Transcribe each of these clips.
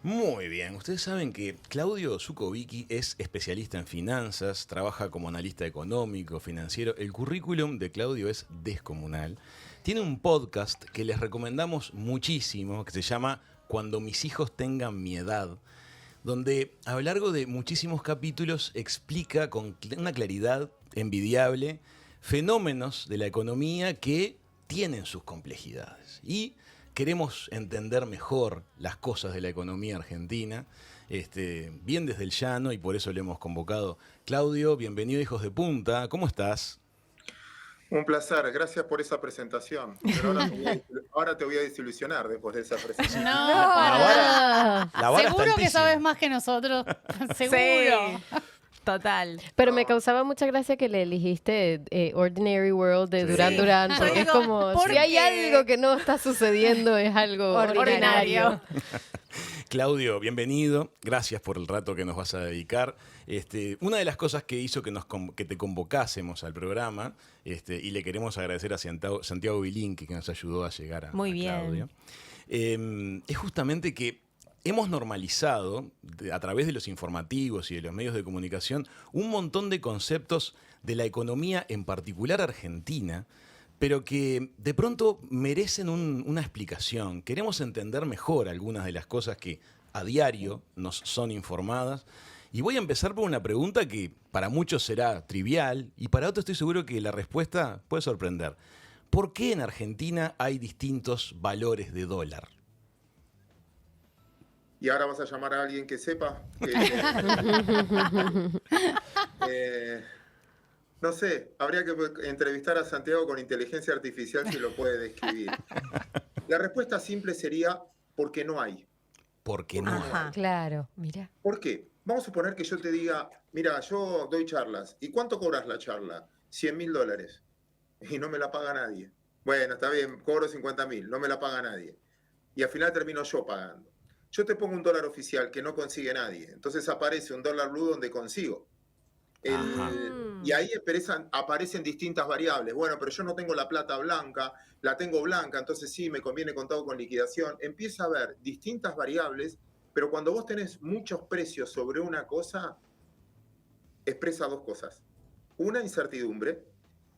Muy bien, ustedes saben que Claudio Zukovicki es especialista en finanzas, trabaja como analista económico, financiero. El currículum de Claudio es descomunal. Tiene un podcast que les recomendamos muchísimo, que se llama Cuando mis hijos tengan mi edad, donde a lo largo de muchísimos capítulos explica con una claridad envidiable fenómenos de la economía que tienen sus complejidades. Y queremos entender mejor las cosas de la economía argentina, bien desde el llano, y por eso le hemos convocado. Claudio, bienvenido a Hijos de Punta, ¿cómo estás? Un placer, gracias por esa presentación. Pero ahora te voy a desilusionar después de esa presentación. No, La vara está seguro que altísima. sabes más que nosotros. Seguro. Sí, total. Pero me causaba mucha gracia que le eligiste Ordinary World de Duran Duran, porque Yo es digo, como, ¿por si hay qué? algo que no está sucediendo, es algo ordinario. Claudio, bienvenido. Gracias por el rato que nos vas a dedicar. Una de las cosas que hizo que te convocásemos al programa, y le queremos agradecer a Santiago Bilinqui, que nos ayudó a llegar a Muy bien. Claudio, es justamente que hemos normalizado, a través de los informativos y de los medios de comunicación, un montón de conceptos de la economía, en particular argentina, pero que de pronto merecen una explicación. Queremos entender mejor algunas de las cosas que a diario nos son informadas. Y voy a empezar por una pregunta que para muchos será trivial y para otros estoy seguro que la respuesta puede sorprender. ¿Por qué en Argentina hay distintos valores de dólar? Y ahora vas a llamar a alguien que sepa. No sé, habría que entrevistar a Santiago con inteligencia artificial si lo puede describir. La respuesta simple sería porque no hay. Porque no. Ajá. Claro, mira. ¿Por qué? Vamos a suponer que yo te diga, mira, yo doy charlas. ¿Y cuánto cobras la charla? $100.000. Y no me la paga nadie. Bueno, está bien, cobro 50.000, no me la paga nadie. Y al final termino yo pagando. Yo te pongo un dólar oficial que no consigue nadie. Entonces aparece un dólar blue donde consigo. Y ahí aparecen distintas variables. Bueno, pero yo no tengo la plata blanca, la tengo blanca, entonces sí, me conviene contado con liquidación. Empieza a haber distintas variables, pero cuando vos tenés muchos precios sobre una cosa, expresa dos cosas. Una, incertidumbre.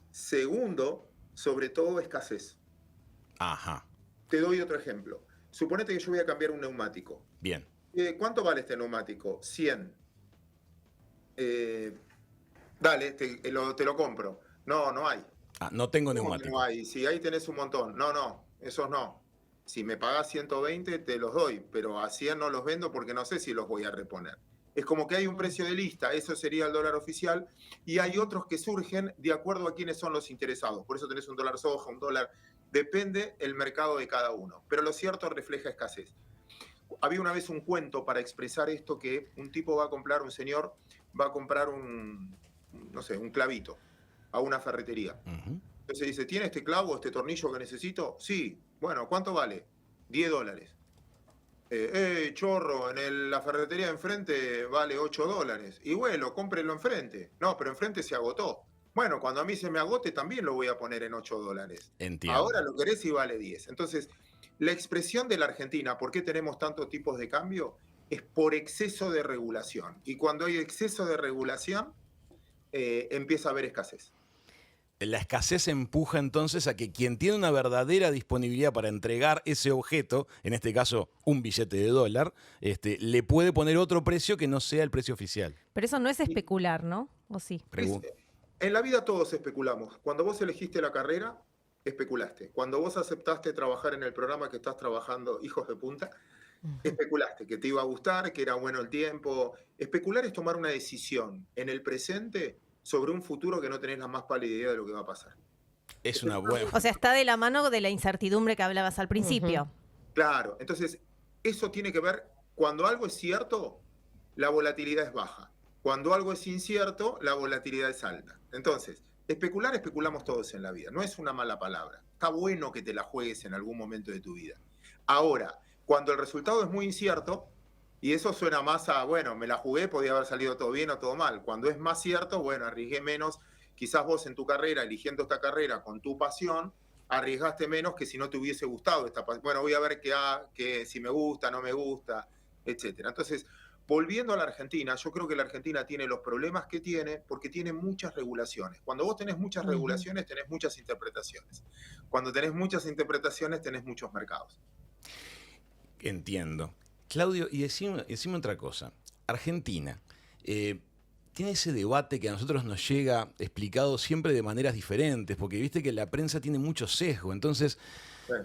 Segundo, sobre todo, escasez. Ajá. Te doy otro ejemplo. Suponete que yo voy a cambiar un neumático. Bien. ¿Cuánto vale este neumático? 100. Dale, te lo compro. No hay. No tengo ¿Cómo que neumático. no hay? Si ahí tenés un montón. No, esos no. Si me pagás 120, te los doy, pero a 100 no los vendo porque no sé si los voy a reponer. Es como que hay un precio de lista, eso sería el dólar oficial, y hay otros que surgen de acuerdo a quiénes son los interesados. Por eso tenés un dólar soja, un dólar... Depende el mercado de cada uno. Pero lo cierto refleja escasez. Había una vez un cuento para expresar esto, que un tipo un señor va a comprar un clavito a una ferretería. Uh-huh. Entonces dice, ¿tiene este clavo, este tornillo que necesito? Sí. Bueno, ¿cuánto vale? $10. Chorro, la ferretería de enfrente vale $8. Y bueno, cómprelo enfrente. No, pero enfrente se agotó. Bueno, cuando a mí se me agote también lo voy a poner en $8. Entiendo. Ahora lo querés y vale 10. Entonces, la expresión de la Argentina, ¿por qué tenemos tantos tipos de cambio? Es por exceso de regulación. Y cuando hay exceso de regulación, empieza a haber escasez. La escasez empuja entonces a que quien tiene una verdadera disponibilidad para entregar ese objeto, en este caso un billete de dólar, le puede poner otro precio que no sea el precio oficial. Pero eso no es especular, ¿no? ¿O sí? En la vida todos especulamos. Cuando vos elegiste la carrera, especulaste. Cuando vos aceptaste trabajar en el programa que estás trabajando, Hijos de Punta, especulaste que te iba a gustar, que era bueno el tiempo. Especular es tomar una decisión en el presente sobre un futuro que no tenés la más pálida idea de lo que va a pasar. Es una buena... O sea, está de la mano de la incertidumbre que hablabas al principio. Claro, entonces eso tiene que ver, cuando algo es cierto, la volatilidad es baja. Cuando algo es incierto, la volatilidad es alta. Entonces, especulamos todos en la vida, no es una mala palabra. Está bueno que te la juegues en algún momento de tu vida. Ahora, cuando el resultado es muy incierto, y eso suena más a, bueno, me la jugué, podía haber salido todo bien o todo mal. Cuando es más cierto, bueno, arriesgué menos. Quizás vos en tu carrera, eligiendo esta carrera con tu pasión, arriesgaste menos que si no te hubiese gustado esta pasión. Bueno, voy a ver que si me gusta, no me gusta. etcétera. Entonces, volviendo a la Argentina, yo creo que la Argentina tiene los problemas que tiene porque tiene muchas regulaciones. Cuando vos tenés muchas regulaciones, tenés muchas interpretaciones. Cuando tenés muchas interpretaciones, tenés muchos mercados. Entiendo. Claudio, y decime otra cosa. Argentina tiene ese debate que a nosotros nos llega explicado siempre de maneras diferentes, porque viste que la prensa tiene mucho sesgo, entonces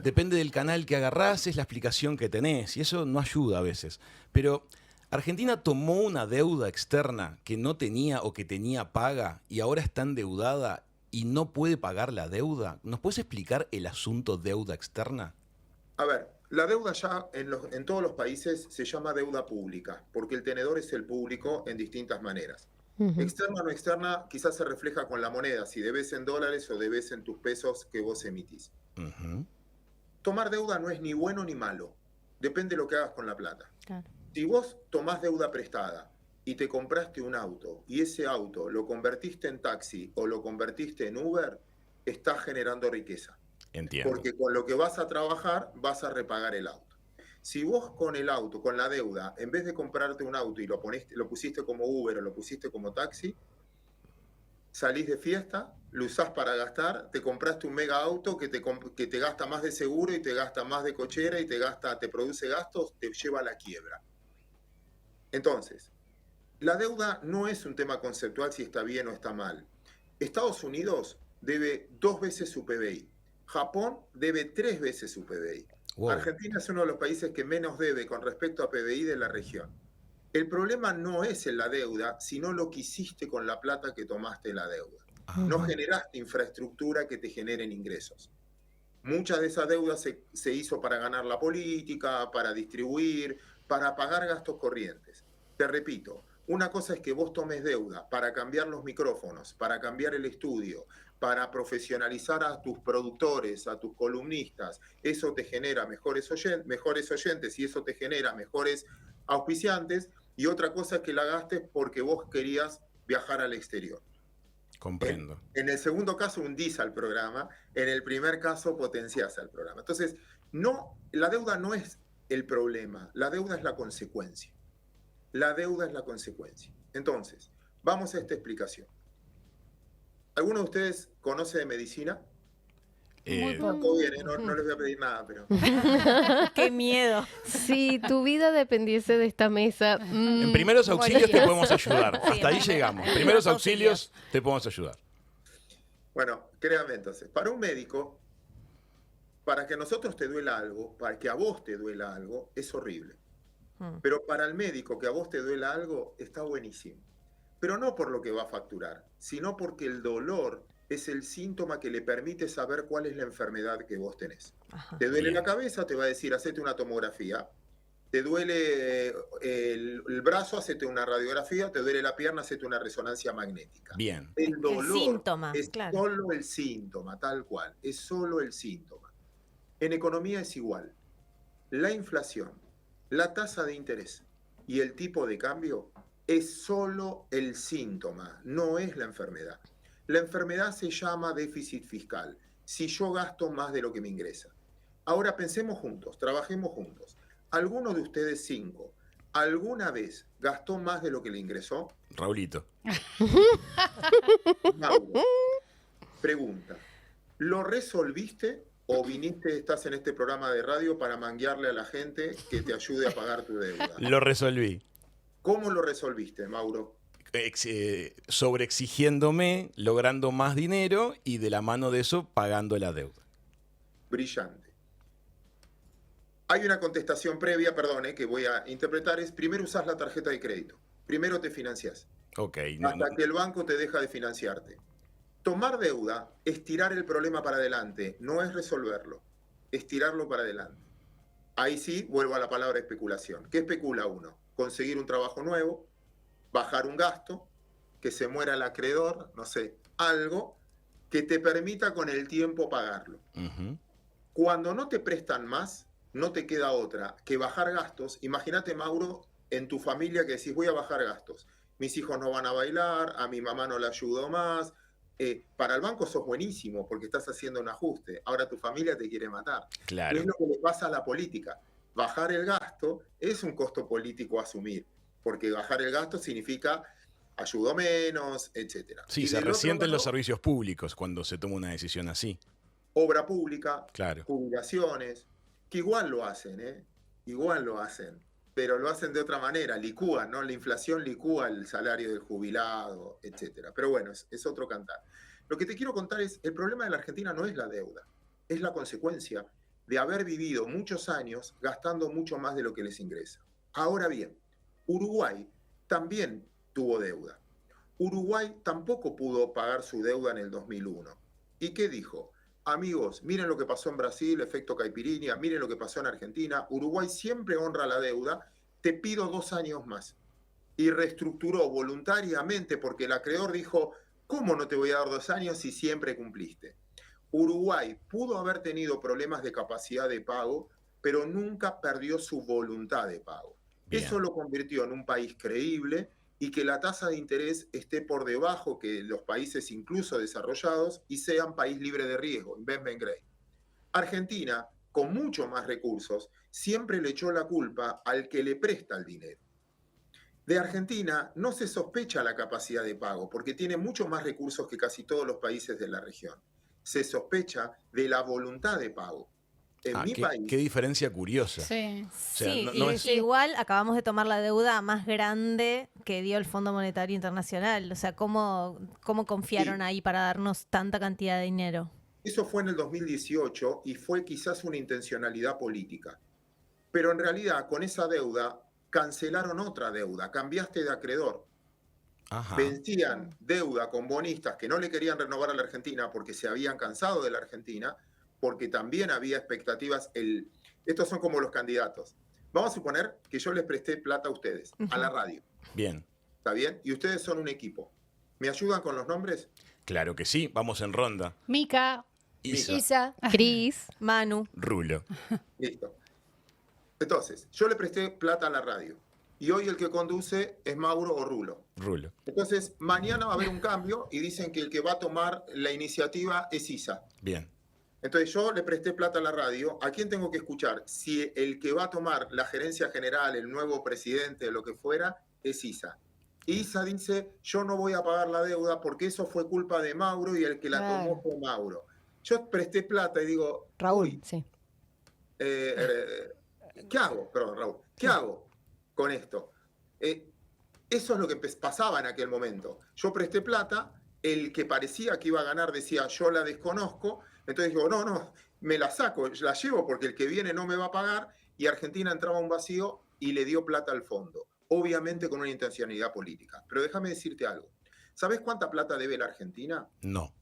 depende del canal que agarrás, es la explicación que tenés, y eso no ayuda a veces. Pero Argentina tomó una deuda externa que no tenía o que tenía paga y ahora está endeudada y no puede pagar la deuda. ¿Nos puedes explicar el asunto deuda externa? A ver, la deuda ya en todos los países se llama deuda pública, porque el tenedor es el público en distintas maneras. Externa o no externa, quizás se refleja con la moneda, si debes en dólares o debes en tus pesos que vos emitís. Tomar deuda no es ni bueno ni malo, depende de lo que hagas con la plata. Claro. Si vos tomás deuda prestada y te compraste un auto y ese auto lo convertiste en taxi o lo convertiste en Uber, estás generando riqueza. Entiendo. Porque con lo que vas a trabajar vas a repagar el auto. Si vos con el auto, con la deuda, en vez de comprarte un auto y lo pusiste como Uber o lo pusiste como taxi, salís de fiesta, lo usás para gastar, te compraste un mega auto que te gasta más de seguro y te gasta más de cochera y te produce gastos, te lleva a la quiebra. Entonces, la deuda no es un tema conceptual si está bien o está mal. Estados Unidos debe 2 veces su PBI. Japón debe 3 veces su PBI. Wow. Argentina es uno de los países que menos debe con respecto a PBI de la región. El problema no es en la deuda, sino lo que hiciste con la plata que tomaste en la deuda. No generaste infraestructura que te generen ingresos. Muchas de esas deudas se hizo para ganar la política, para distribuir, para pagar gastos corrientes. Te repito, una cosa es que vos tomes deuda para cambiar los micrófonos, para cambiar el estudio, para profesionalizar a tus productores, a tus columnistas. Eso te genera mejores oyentes y eso te genera mejores auspiciantes. Y otra cosa es que la gastes porque vos querías viajar al exterior. Comprendo. En el segundo caso hundís al programa, en el primer caso potenciás al programa. Entonces, la deuda no es el problema, la deuda es la consecuencia. La deuda es la consecuencia. Entonces, vamos a esta explicación. ¿Alguno de ustedes conoce de medicina? Todo bien, no les voy a pedir nada, pero... ¡Qué miedo! Si tu vida dependiese de esta mesa... En primeros auxilios te podemos ayudar. Sí, Hasta ahí llegamos. En primeros auxilios te podemos ayudar. Bueno, créame entonces, para un médico, para que a nosotros te duela algo, para que a vos te duela algo, es horrible. Pero para el médico que a vos te duela algo, está buenísimo. Pero no por lo que va a facturar, sino porque el dolor es el síntoma que le permite saber cuál es la enfermedad que vos tenés. Te duele la cabeza, te va a decir, hacete una tomografía. Te duele el brazo, hacete una radiografía. Te duele la pierna, hacete una resonancia magnética. Bien. El dolor síntoma, es solo el síntoma, tal cual. Es solo el síntoma. En economía es igual. La inflación, la tasa de interés y el tipo de cambio es solo el síntoma, no es la enfermedad. La enfermedad se llama déficit fiscal, si yo gasto más de lo que me ingresa. Ahora pensemos juntos, trabajemos juntos. ¿Alguno de ustedes 5 alguna vez gastó más de lo que le ingresó? Raulito. Mauro, pregunta, ¿lo resolviste o estás en este programa de radio para manguearle a la gente que te ayude a pagar tu deuda? Lo resolví. ¿Cómo lo resolviste, Mauro? Sobreexigiéndome, logrando más dinero y de la mano de eso pagando la deuda. Brillante. Hay una contestación previa, perdón, que voy a interpretar, es primero usás la tarjeta de crédito, primero te financiás, hasta que el banco te deja de financiarte. Tomar deuda es tirar el problema para adelante, no es resolverlo, es tirarlo para adelante. Ahí sí, vuelvo a la palabra especulación. ¿Qué especula uno? Conseguir un trabajo nuevo, bajar un gasto, que se muera el acreedor, no sé, algo que te permita con el tiempo pagarlo. Cuando no te prestan más, no te queda otra que bajar gastos. Imagínate, Mauro, en tu familia que decís, voy a bajar gastos. Mis hijos no van a bailar, a mi mamá no le ayudo más. Para el banco sos buenísimo porque estás haciendo un ajuste. Ahora tu familia te quiere matar. Claro. Es lo que le pasa a la política. bajar el gasto es un costo político a asumir, porque bajar el gasto significa ayudo menos, etc. Sí, Y se del otro resienten los lado, servicios públicos cuando se toma una decisión así. obra pública, Claro. jubilaciones, que igual lo hacen, ¿eh? Igual lo hacen, pero lo hacen de otra manera, licúan, ¿no? La inflación licúa el salario del jubilado, etc. Pero bueno, es otro cantar. Lo que te quiero contar es, el problema de la Argentina no es la deuda, es la consecuencia de haber vivido muchos años gastando mucho más de lo que les ingresa. Ahora bien, Uruguay también tuvo deuda. Uruguay tampoco pudo pagar su deuda en el 2001. ¿Y qué dijo? Amigos, miren lo que pasó en Brasil, efecto caipirinha, miren lo que pasó en Argentina. Uruguay siempre honra la deuda, te pido 2 años más. Y reestructuró voluntariamente porque el acreedor dijo, ¿cómo no te voy a dar 2 años si siempre cumpliste? Uruguay pudo haber tenido problemas de capacidad de pago, pero nunca perdió su voluntad de pago. Bien. Eso lo convirtió en un país creíble y que la tasa de interés esté por debajo que los países incluso desarrollados y sean país libre de riesgo, investment grade. Argentina, con mucho más recursos, siempre le echó la culpa al que le presta el dinero. De Argentina no se sospecha la capacidad de pago porque tiene mucho más recursos que casi todos los países de la región. Se sospecha de la voluntad de pago. En mi país... Qué diferencia curiosa. Sí. sea, Sí, no y es- igual acabamos de tomar la deuda más grande que dio el Fondo Monetario Internacional. O sea, ¿cómo confiaron Sí. ahí para darnos tanta cantidad de dinero? Eso fue en el 2018 y fue quizás una intencionalidad política. Pero en realidad con esa deuda cancelaron otra deuda, cambiaste de acreedor. Ajá. Vencían deuda con bonistas que no le querían renovar a la Argentina porque se habían cansado de la Argentina, porque también había expectativas. Estos son como los candidatos. Vamos a suponer que yo les presté plata a ustedes, a la radio, Bien. ¿está bien? Y ustedes son un equipo. ¿Me ayudan con los nombres? Claro que sí. Vamos en ronda. Mica, Isa, Isa, Cris, Manu. Rulo. Listo. Entonces, yo le presté plata a la radio. Y hoy el que conduce es Mauro o Rulo. Rulo. Entonces, mañana va a haber un cambio y dicen que el que va a tomar la iniciativa es Isa. Bien. Entonces yo le presté plata a la radio. ¿A quién tengo que escuchar? Si el que va a tomar la gerencia general, el nuevo presidente, lo que fuera, es Isa. Isa dice, yo no voy a pagar la deuda porque eso fue culpa de Mauro y el que la Claro. tomó fue Mauro. Yo presté plata y digo, Raúl, uy, sí. ¿qué hago? Perdón, Raúl. ¿Qué hago con esto? Eso es lo que pasaba en aquel momento. Yo presté plata, el que parecía que iba a ganar decía, yo la desconozco, entonces digo, no, me la saco, la llevo porque el que viene no me va a pagar, y Argentina entraba a un vacío y le dio plata al fondo, obviamente con una intencionalidad política. Pero déjame decirte algo. ¿Sabes cuánta plata debe la Argentina? No.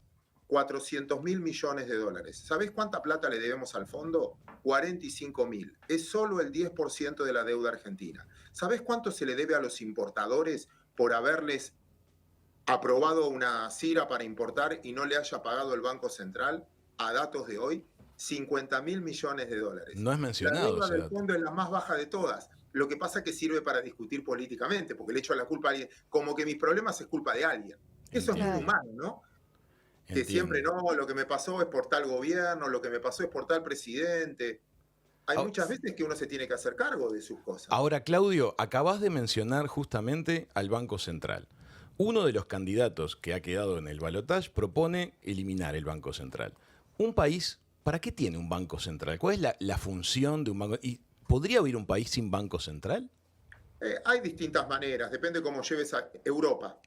400.000 millones de dólares. ¿Sabés cuánta plata le debemos al fondo? 45.000. Es solo el 10% de la deuda argentina. ¿Sabés cuánto se le debe a los importadores por haberles aprobado una CIRA para importar y no le haya pagado el Banco Central? A datos de hoy, 50.000 millones de dólares. No es La mencionado deuda ese del dato. fondo es la más baja de todas. Lo que pasa es que sirve para discutir políticamente, porque le echo la culpa a alguien, como que mis problemas es culpa de alguien. Eso es muy Claro. humano, ¿no? Que Entiendo. siempre no, lo que me pasó es por tal gobierno, lo que me pasó es por tal presidente. Hay Ah, muchas veces que uno se tiene que hacer cargo de sus cosas. Ahora, Claudio, acabas de mencionar justamente al Banco Central. Uno de los candidatos que ha quedado en el balotaje propone eliminar el Banco Central. Un país, ¿para qué tiene un Banco Central? ¿Cuál es la función de un banco? ¿Y podría haber un país sin Banco Central? Hay distintas maneras, depende cómo lleves a Europa.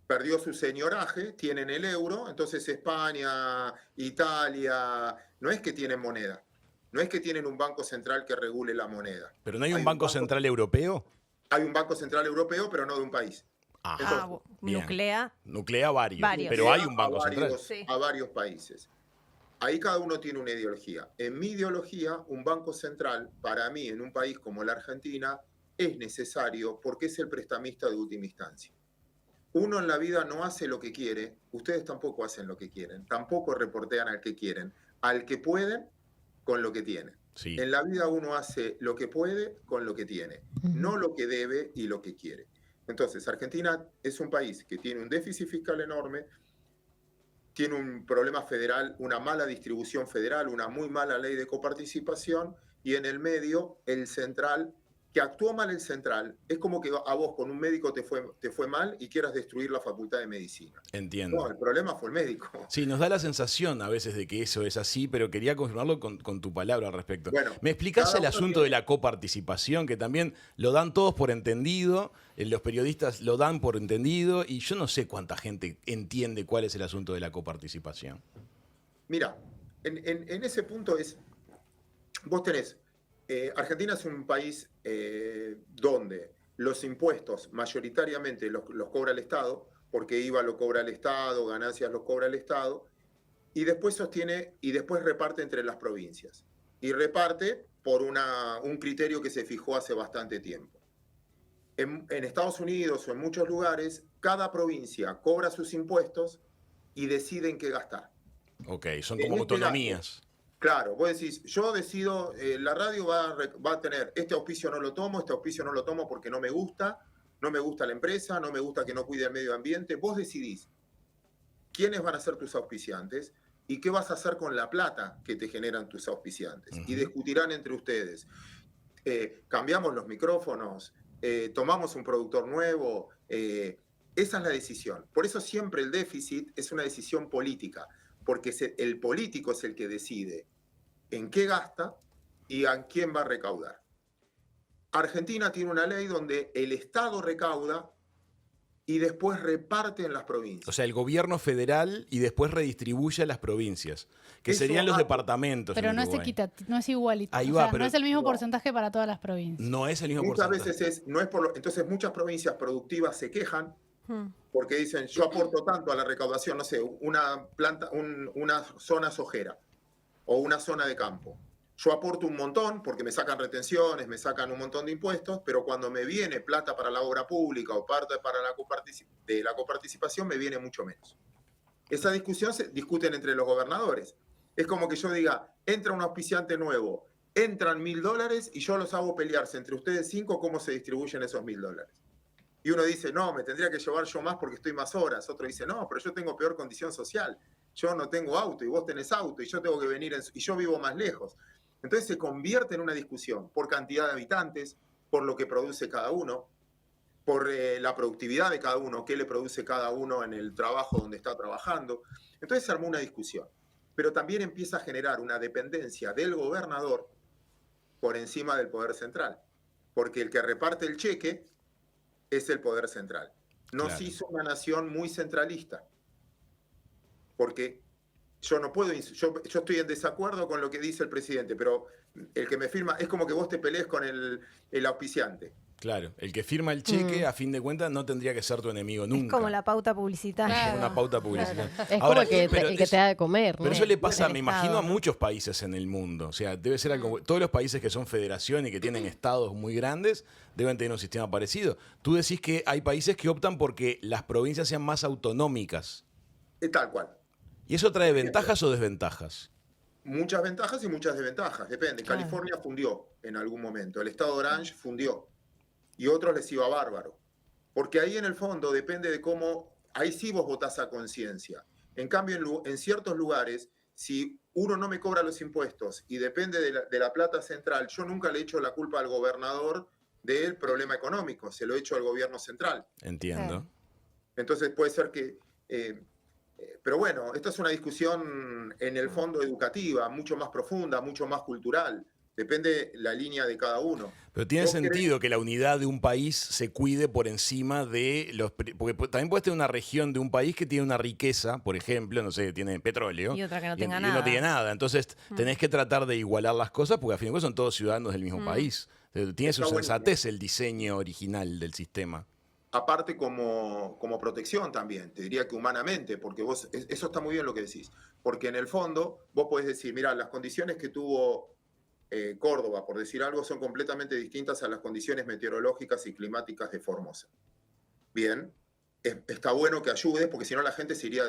Perdió su señoraje, tienen el euro, entonces España, Italia, no es que tienen moneda, no es que tienen un banco central que regule la moneda. ¿Pero no hay un Banco Central Europeo? Hay un banco central europeo, pero no de un país. Ajá. Ah, bien. nuclea Varios, Varios. pero hay un Banco a Central. varios, Sí. a varios países. Ahí cada uno tiene una ideología. En mi ideología, un banco central, para mí, en un país como la Argentina, es necesario porque es el prestamista de última instancia. Uno en la vida no hace lo que quiere, ustedes tampoco hacen lo que quieren, tampoco reportean al que quieren, al que pueden con lo que tienen. Sí. En la vida uno hace lo que puede con lo que tiene, no lo que debe y lo que quiere. Entonces, Argentina es un país que tiene un déficit fiscal enorme, tiene un problema federal, una mala distribución federal, una muy mala ley de coparticipación y en el medio el central, que actuó mal el central. Es como que a vos con un médico te fue mal y quieras destruir la facultad de medicina. Entiendo. No, el problema fue el médico. Sí, nos da la sensación a veces de que eso es así, pero quería confirmarlo con tu palabra al respecto. Bueno, ¿Me explicás cada el uno asunto tiene- de la coparticipación, que también lo dan todos por entendido, los periodistas lo dan por entendido, y yo no sé cuánta gente entiende cuál es el asunto de la coparticipación? Mira, en ese punto vos tenés, Argentina es un país donde los impuestos mayoritariamente los cobra el Estado, porque IVA lo cobra el Estado, ganancias lo cobra el Estado, y después reparte entre las provincias. Y reparte por un criterio que se fijó hace bastante tiempo. En Estados Unidos o en muchos lugares, cada provincia cobra sus impuestos y decide en qué gastar. Ok, son En como este autonomías. Claro, vos decís, yo decido, la radio va a tener, este auspicio no lo tomo porque no me gusta la empresa, no me gusta que no cuide el medio ambiente. Vos decidís quiénes van a ser tus auspiciantes y qué vas a hacer con la plata que te generan tus auspiciantes. Y discutirán entre ustedes. Cambiamos los micrófonos, tomamos un productor nuevo. Esa es la decisión. Por eso siempre el déficit es una decisión política, porque el político es el que decide en qué gasta y a quién va a recaudar. Argentina tiene una ley donde el Estado recauda y después reparte en las provincias. O sea, el gobierno federal y después redistribuye a las provincias, que Eso serían los hace- departamentos. Pero en no es Uruguay. equitativo, no es igualitario. Ahí O va, sea, pero no es el mismo no. porcentaje para todas las provincias. No es el mismo Muchas porcentaje. veces entonces muchas provincias productivas se quejan Hmm. porque dicen, yo aporto tanto a la recaudación, no sé, una zona sojera o una zona de campo. Yo aporto un montón porque me sacan retenciones, me sacan un montón de impuestos, pero cuando me viene plata para la obra pública o parte para de la coparticipación, me viene mucho menos. Esa discusión se discuten entre los gobernadores. Es como que yo diga, entra un auspiciante nuevo, entran $1.000 y yo los hago pelearse entre ustedes 5 cómo se distribuyen esos $1.000. Y uno dice, no, me tendría que llevar yo más porque estoy más horas. Otro dice, no, pero yo tengo peor condición social. Yo no tengo auto y vos tenés auto y yo tengo que venir y yo vivo más lejos. Entonces se convierte en una discusión por cantidad de habitantes, por lo que produce cada uno, por la productividad de cada uno, qué le produce cada uno en el trabajo donde está trabajando. Entonces se armó una discusión. Pero también empieza a generar una dependencia del gobernador por encima del poder central. Porque el que reparte el cheque es el poder central. Nos Claro. hizo una nación muy centralista. Porque yo no puedo, yo estoy en desacuerdo con lo que dice el presidente, pero el que me firma, es como que vos te pelees con el auspiciante. Claro, el que firma el cheque, a fin de cuentas, no tendría que ser tu enemigo nunca. Es como la pauta publicitaria. Claro. Una pauta publicitaria. Es Ahora, como el pero que te eso- da de comer, ¿no? Pero eso le pasa, Del me imagino, Estado. a muchos países en el mundo. O sea, debe ser algo. Todos los países que son federación y que tienen estados muy grandes deben tener un sistema parecido. Tú decís que hay países que optan porque las provincias sean más autonómicas. Tal cual. ¿Y eso trae ventajas o desventajas? Muchas ventajas y muchas desventajas, depende. Claro. California fundió en algún momento, el estado Orange fundió y otros les iba bárbaro. Porque ahí en el fondo depende de cómo, ahí sí vos votás a conciencia. En cambio, en ciertos lugares, si uno no me cobra los impuestos y depende de la plata central, yo nunca le echo la culpa al gobernador del problema económico, se lo echo al gobierno central. Entiendo. Claro. Entonces puede ser que... pero bueno, esta es una discusión en el fondo educativa, mucho más profunda, mucho más cultural. Depende la línea de cada uno. Pero tiene ¿Vos sentido que la unidad de un país se cuide por encima de los... Porque también puedes tener una región de un país que tiene una riqueza, por ejemplo, no sé, tiene petróleo. Y otra que no tenga y nada. no tiene nada. Entonces tenés que tratar de igualar las cosas porque al fin de cuentas son todos ciudadanos del mismo país. Tiene su Está sensatez el diseño original del sistema. Aparte como protección también, te diría que humanamente, porque eso está muy bien lo que decís, porque en el fondo vos podés decir, mira, las condiciones que tuvo Córdoba, por decir algo, son completamente distintas a las condiciones meteorológicas y climáticas de Formosa. Bien, está bueno que ayudes, porque si no la gente se iría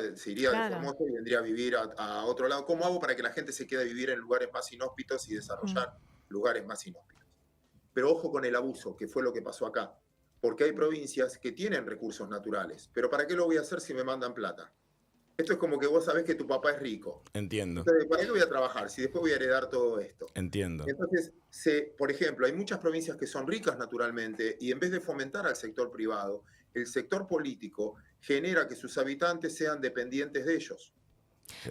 Claro. de Formosa y vendría a vivir a otro lado. ¿Cómo hago para que la gente se quede a vivir en lugares más inhóspitos y desarrollar lugares más inhóspitos? Pero ojo con el abuso, que fue lo que pasó acá. Porque hay provincias que tienen recursos naturales. Pero ¿para qué lo voy a hacer si me mandan plata? Esto es como que vos sabés que tu papá es rico. Entiendo, Entonces, ¿para qué voy a trabajar si después voy a heredar todo esto? entiendo. Entonces, por ejemplo, hay muchas provincias que son ricas naturalmente y en vez de fomentar al sector privado, el sector político genera que sus habitantes sean dependientes de ellos.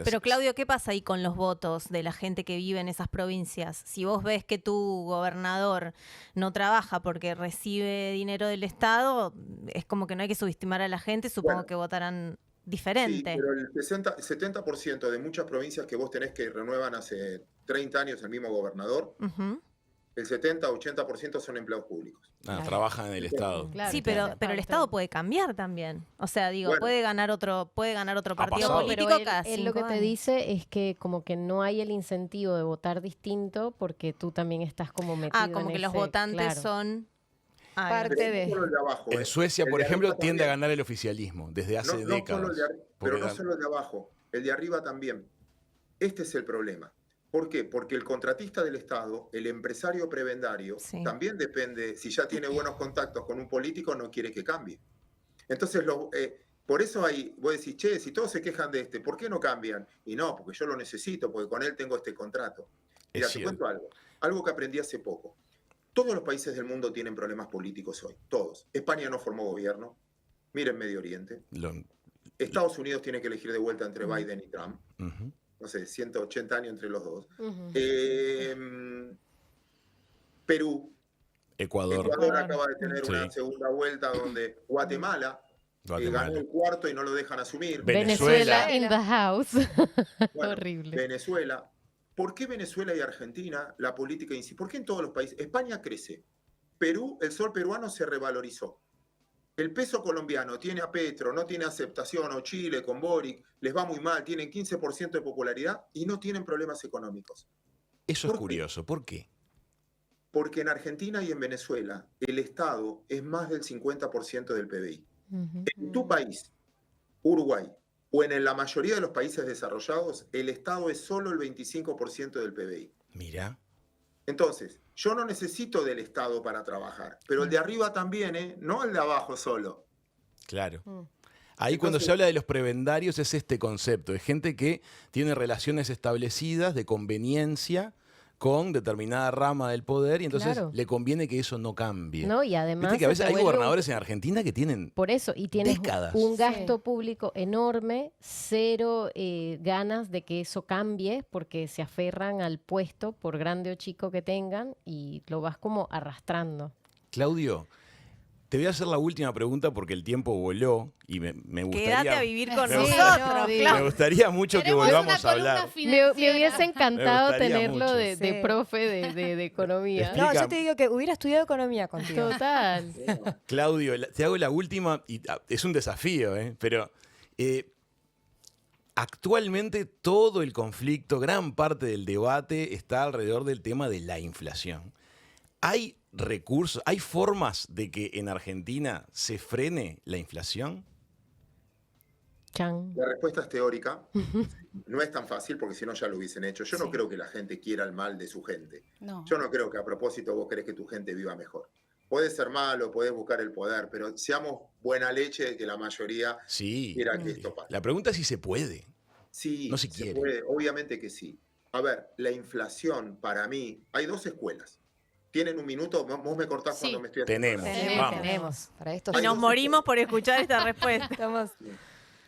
Pero Claudio, ¿qué pasa ahí con los votos de la gente que vive en esas provincias? Si vos ves que tu gobernador no trabaja porque recibe dinero del Estado, es como que no hay que subestimar a la gente, supongo Bueno, que votarán sí, diferente. pero el 70% de muchas provincias que vos tenés que renuevan hace 30 años el mismo gobernador, Ujú. el 70-80% son empleados públicos. Ah, Claro. trabaja en el Estado. Claro, Sí, claro. pero el Estado puede cambiar también. O sea, digo, Bueno. puede ganar otro partido pasado. político pero cada él lo 5 que te años. dice es que como que no hay el incentivo de votar distinto porque tú también estás como metido Ah, como en que los ese- votantes claro. son... Ah, Parte Pero de- no solo el de abajo. En Suecia, El por de ejemplo, arriba tiende a también. ganar el oficialismo desde hace No solo décadas. el de pero Porque no solo el de abajo, el de arriba también. Este es el problema. ¿Por qué? Porque el contratista del Estado, el empresario prebendario, Sí. también depende, si ya tiene buenos contactos con un político, no quiere que cambie. Entonces, por eso vos decís, che, si todos se quejan de este, ¿por qué no cambian? Y no, porque yo lo necesito, porque con él tengo este contrato. Mira, Es te cierto. cuento algo que aprendí hace poco. Todos los países del mundo tienen problemas políticos hoy, todos. España no formó gobierno, miren Medio Oriente. Estados Unidos tiene que elegir de vuelta entre Biden y Trump. Ujú. No sé, 180 años entre los dos. Ujú. Perú. Ecuador. Ecuador acaba de tener Sí. una segunda vuelta donde Guatemala ganó Guatemala. el cuarto y no lo dejan asumir. Venezuela. Venezuela in the house. Bueno, Horrible. Venezuela. ¿Por qué Venezuela y Argentina la política incide? ¿Por qué en todos los países? España crece. Perú, el sol peruano se revalorizó. El peso colombiano tiene a Petro, no tiene aceptación, o Chile con Boric, les va muy mal, tienen 15% de popularidad y no tienen problemas económicos. Eso ¿Por es qué? curioso. ¿Por qué? Porque en Argentina y en Venezuela el Estado es más del 50% del PBI. Ujú. En tu país, Uruguay, o en la mayoría de los países desarrollados, el Estado es solo el 25% del PBI. Mira. Entonces, yo no necesito del Estado para trabajar, pero el de arriba también, ¿eh? No el de abajo solo. Claro. Mm. Ahí cuando Entonces- se habla de los prebendarios es este concepto, de gente que tiene relaciones establecidas de conveniencia con determinada rama del poder y entonces Claro. le conviene que eso no cambie. No, y además Viste que a se veces te hay vuelve un- gobernadores en Argentina que tienen... Por eso, y tienes décadas. un Sí. gasto público enorme, cero ganas de que eso cambie, porque se aferran al puesto, por grande o chico que tengan, y lo vas como arrastrando. Claudio, te voy a hacer la última pregunta porque el tiempo voló y me Quédate a gustaría, vivir con me nosotros, gusta- me Claudio. gustaría mucho que Queremos volvamos una a columna hablar. Me financiera. hubiese encantado gustaría tenerlo mucho. de Sí. profe de economía. Explica. No, yo te digo que hubiera estudiado economía contigo. Total. Claudio, te hago la última, y es un desafío, pero actualmente todo el conflicto, gran parte del debate está alrededor del tema de la inflación. ¿Hay recursos, hay formas de que en Argentina se frene la inflación? Chan. La respuesta es teórica. No es tan fácil porque si no ya lo hubiesen hecho. Yo no Sí. creo que la gente quiera el mal de su gente. No. Yo no creo que a propósito vos querés que tu gente viva mejor. Puede ser malo, podés buscar el poder, pero seamos buena leche de que la mayoría Sí. quiera que esto pase. La pregunta es si se puede. Sí, No se se quiere. puede, obviamente que sí. A ver, la inflación para mí, hay dos escuelas. ¿Tienen un minuto? Vos me cortás Sí. cuando me estoy haciendo Tenemos. hablar. Tenemos. Vamos. Tenemos. Para esto Y Hay nos dos morimos escuelas. por escuchar esta respuesta. estamos.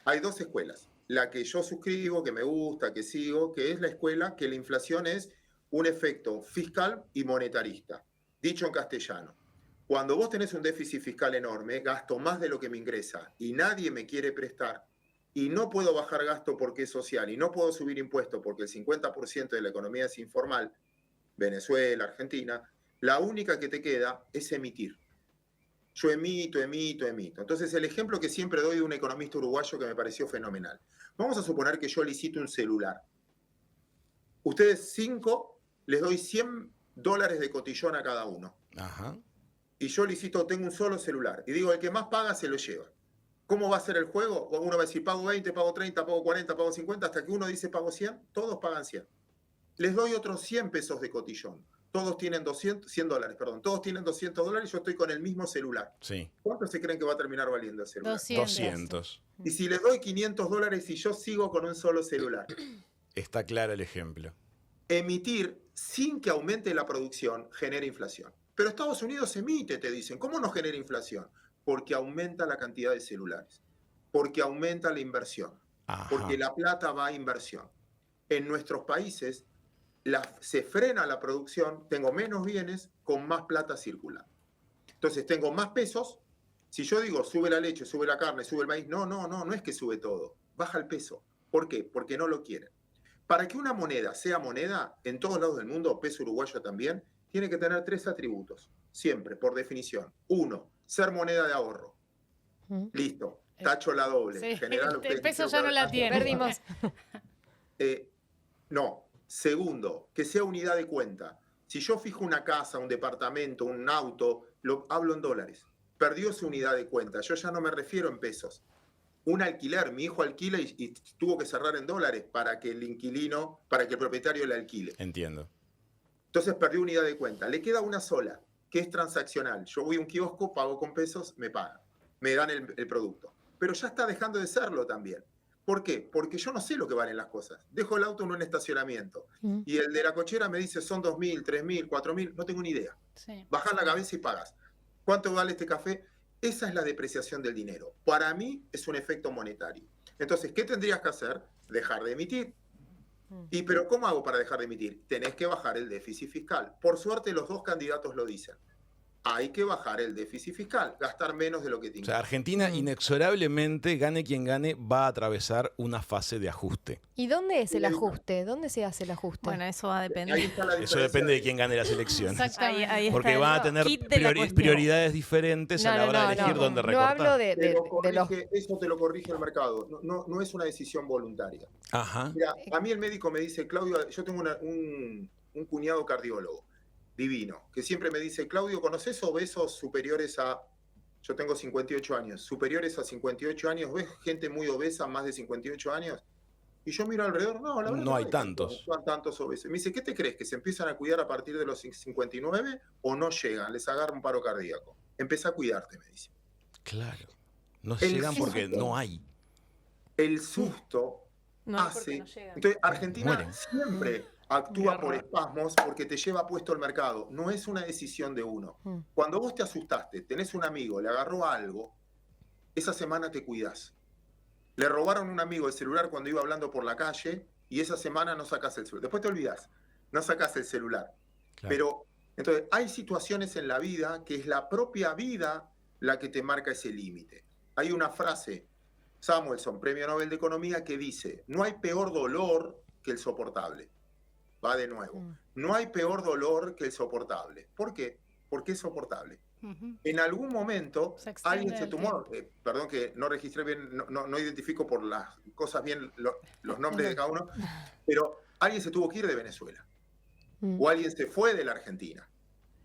Hay dos escuelas. La que yo suscribo, que me gusta, que sigo, que es la escuela que la inflación es un efecto fiscal y monetarista. Dicho en castellano, cuando vos tenés un déficit fiscal enorme, gasto más de lo que me ingresa y nadie me quiere prestar y no puedo bajar gasto porque es social y no puedo subir impuestos porque el 50% de la economía es informal, Venezuela, Argentina, la única que te queda es emitir. Yo emito. Entonces, el ejemplo que siempre doy de un economista uruguayo que me pareció fenomenal. Vamos a suponer que yo licito un celular. Ustedes 5, les doy $100 de cotillón a cada uno. Ajá. Y yo licito, tengo un solo celular. Y digo, el que más paga se lo lleva. ¿Cómo va a ser el juego? Uno va a decir, pago 20, pago 30, pago 40, pago 50, hasta que uno dice, pago 100, todos pagan 100. Les doy otros 100 pesos de cotillón. todos tienen 100 dólares, perdón, todos tienen $200, yo estoy con el mismo celular. Sí. ¿Cuánto se creen que va a terminar valiendo el celular? 200. Y si les doy $500 y yo sigo con un solo celular, Está claro el ejemplo. emitir sin que aumente la producción genera inflación. Pero Estados Unidos emite, te dicen. ¿Cómo no genera inflación? Porque aumenta la cantidad de celulares, porque aumenta la inversión, Ajá. porque la plata va a inversión. En nuestros países se frena la producción, tengo menos bienes con más plata circulando. Entonces tengo más pesos. Si yo digo sube la leche, sube la carne, sube el maíz, no es que sube todo, baja el peso. ¿Por qué? Porque no lo quieren. Para que una moneda sea moneda, en todos lados del mundo, peso uruguayo también, tiene que tener 3 atributos, siempre, por definición. 1, ser moneda de ahorro. Listo, tacho la doble. Sí, General, el peso ya no la tiene. Perdimos. No. Segundo, que sea unidad de cuenta. Si yo fijo una casa, un departamento, un auto, lo hablo en dólares. Perdió su unidad de cuenta. Yo ya no me refiero en pesos. Un alquiler, mi hijo alquila y tuvo que cerrar en dólares para que el propietario le alquile. Entiendo. Entonces perdió unidad de cuenta. Le queda una sola, que es transaccional. Yo voy a un kiosco, pago con pesos, me pagan. Me dan el producto. Pero ya está dejando de serlo también. ¿Por qué? Porque yo no sé lo que valen las cosas. Dejo el auto en un estacionamiento y el de la cochera me dice son 2.000, 3.000, 4.000, no tengo ni idea. Sí. Bajás la cabeza y pagas. ¿Cuánto vale este café? Esa es la depreciación del dinero. Para mí es un efecto monetario. Entonces, ¿qué tendrías que hacer? Dejar de emitir. ¿Pero cómo hago para dejar de emitir? Tenés que bajar el déficit fiscal. Por suerte los dos candidatos lo dicen. Hay que bajar el déficit fiscal, gastar menos de lo que O tiene. sea, Argentina inexorablemente, gane quien gane, va a atravesar una fase de ajuste. ¿Y dónde es el ajuste? ¿Dónde se hace el ajuste? Bueno, eso va a Ahí depender. está la Eso diferencia depende de quién gane las elecciones. Exactamente. Ahí Porque está van a el tener kit de la cuestión. prioridades diferentes a la hora de elegir dónde No recortar. hablo de los... Eso te lo corrige el mercado. No es una decisión voluntaria. Ajá. Mira, a mí el médico me dice, Claudio, yo tengo un cuñado cardiólogo divino, que siempre me dice, Claudio, ¿conoces obesos superiores a... Yo tengo 58 años. Superiores a 58 años, ¿ves gente muy obesa, más de 58 años? Y yo miro alrededor, no, la verdad No hay tantos. No hay tantos obesos. Me dice, ¿qué te crees? ¿Que se empiezan a cuidar a partir de los 59 o no llegan? Les agarra un paro cardíaco. Empezá a cuidarte, me dice. Claro. No El llegan porque susto. no hay. El susto No, hace... porque no llegan. Entonces, Argentina Mueren. siempre actúa por espasmos porque te lleva puesto el mercado. No es una decisión de uno. Cuando vos te asustaste, tenés un amigo, le agarró algo, esa semana te cuidás. Le robaron a un amigo el celular cuando iba hablando por la calle y esa semana no sacás el celular. Después te olvidás, no sacás el celular. Claro. Pero, entonces, hay situaciones en la vida que es la propia vida la que te marca ese límite. Hay una frase, Samuelson, Premio Nobel de Economía, que dice, no hay peor dolor que el soportable. Va de nuevo. No hay peor dolor que el soportable. ¿Por qué? Porque es soportable. En algún momento Se extiende alguien se el tomó, perdón que no registré bien, no identifico por las cosas bien los nombres de cada uno, pero alguien se tuvo que ir de Venezuela. O alguien se fue de la Argentina.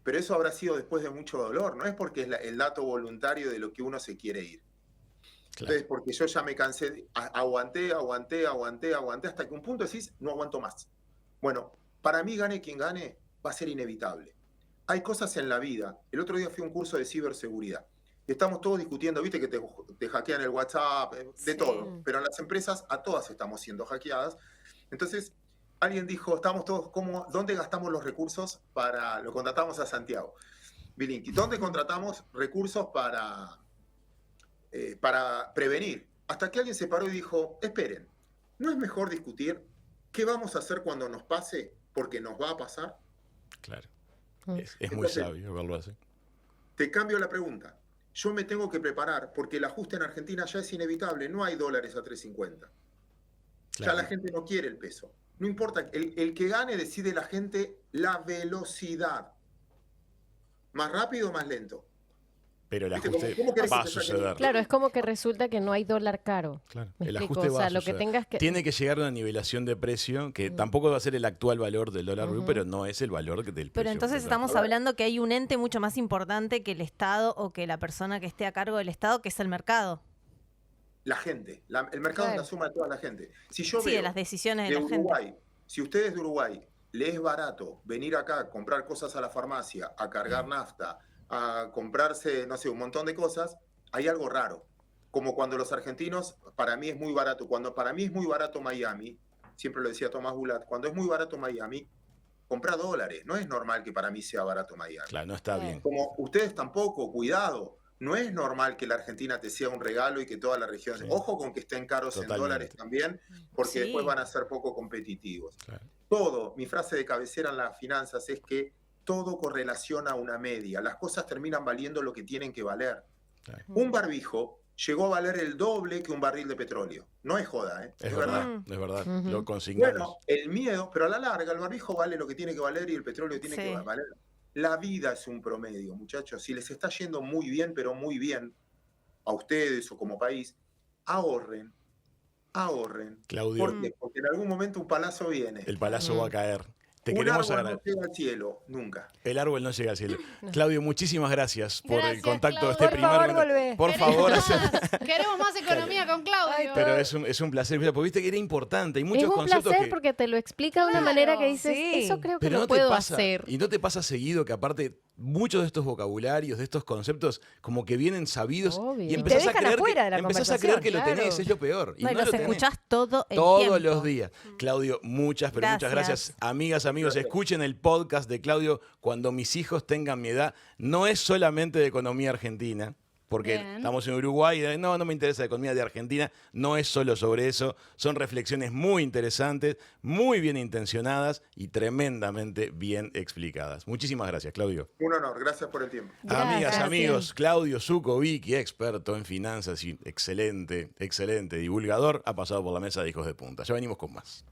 Pero eso habrá sido después de mucho dolor. No es porque es el dato voluntario de lo que uno se quiere ir. Claro. Entonces, porque yo ya me cansé, aguanté, hasta que un punto decís, no aguanto más. Bueno, para mí gane quien gane, va a ser inevitable. Hay cosas en la vida. El otro día fui a un curso de ciberseguridad. Estamos todos discutiendo, viste que te hackean el WhatsApp, de todo. Pero en las empresas a todas estamos siendo hackeadas. Entonces, alguien dijo, estamos todos, ¿dónde gastamos los recursos lo contratamos a Santiago Bilinqui? ¿Dónde contratamos recursos para prevenir? Hasta que alguien se paró y dijo, esperen, ¿no es mejor discutir qué vamos a hacer cuando nos pase? Porque nos va a pasar. Claro. Es muy Entonces, sabio verlo así. Te cambio la pregunta. Yo me tengo que preparar porque el ajuste en Argentina ya es inevitable. No hay dólares a 3.50. Claro. Ya la gente no quiere el peso. No importa. El que gane decide la gente la velocidad. Más rápido o más lento. Pero el ¿Viste? ajuste ¿Cómo querés va a que te saquen? suceder. Claro, es como que resulta que no hay dólar caro. Claro, ¿Me el explico? ajuste O va sea, a lo que suceder. tengas que... Tiene que llegar a una nivelación de precio que tampoco va a ser el actual valor del dólar blue, pero no es el valor del precio. Pero entonces del estamos dólar. hablando que hay un ente mucho más importante que el Estado o que la persona que esté a cargo del Estado, que es el mercado. La gente. El mercado es la suma de toda la gente. Si yo Sí, veo de las decisiones de de la gente. Uruguay, si ustedes de Uruguay le es barato venir acá a comprar cosas a la farmacia, a cargar nafta, a comprarse, no sé, un montón de cosas, hay algo raro. Como cuando los argentinos, para mí es muy barato. Cuando para mí es muy barato Miami, siempre lo decía Tomás Bulat, cuando es muy barato Miami, compra dólares. No es normal que para mí sea barato Miami. Claro, no está bien. Como ustedes tampoco, cuidado. No es normal que la Argentina te sea un regalo y que toda la región... Sí. Ojo con que estén caros Totalmente. en dólares también, porque Sí. después van a ser poco competitivos. Claro. Todo, mi frase de cabecera en las finanzas es que todo correlaciona a una media. Las cosas terminan valiendo lo que tienen que valer. Claro. Un barbijo llegó a valer el doble que un barril de petróleo. No es joda, ¿eh? Es verdad, es verdad. Ujú. Lo consignamos. Bueno, el miedo, pero a la larga el barbijo vale lo que tiene que valer y el petróleo tiene Sí. que valer. La vida es un promedio, muchachos. Si les está yendo muy bien, pero muy bien, a ustedes o como país, ahorren. Claudio, ¿Por qué? Porque en algún momento un palazo viene. el palazo va a caer. Te Un queremos árbol agradecer. no llega al cielo, nunca. El árbol no llega al cielo. Claudio, muchísimas gracias por el Gracias, contacto de Claudio. este Por primer favor, momento. volvé. Por favor, Queremos más economía con Claudio. Ay, pero es un placer, porque viste que era importante. Hay muchos Es un conceptos placer que... porque te lo explica de una Claro, manera que dices, sí. eso creo que Pero lo no te puedo pasa, hacer. y no te pasa seguido que aparte muchos de estos vocabularios, de estos conceptos, como que vienen sabidos Obvio. y Y te empezás a dejan creer afuera que, de la empezás a creer que lo conversación, tenés, claro. es lo peor. Y No, y no los lo tenés. escuchás todo el Todos tiempo. los días. Claudio, muchas, pero muchas gracias. Amigas, amigos, escuchen el podcast de Claudio Cuando mis hijos tengan mi edad. No es solamente de economía argentina, porque Bien. estamos en Uruguay, no me interesa la economía de Argentina, no es solo sobre eso, son reflexiones muy interesantes, muy bien intencionadas y tremendamente bien explicadas. Muchísimas gracias, Claudio. Un honor, gracias por el tiempo. Amigas, Gracias. amigos, Claudio Zukovic, experto en finanzas y excelente divulgador, ha pasado por la mesa de Hijos de Punta. Ya venimos con más.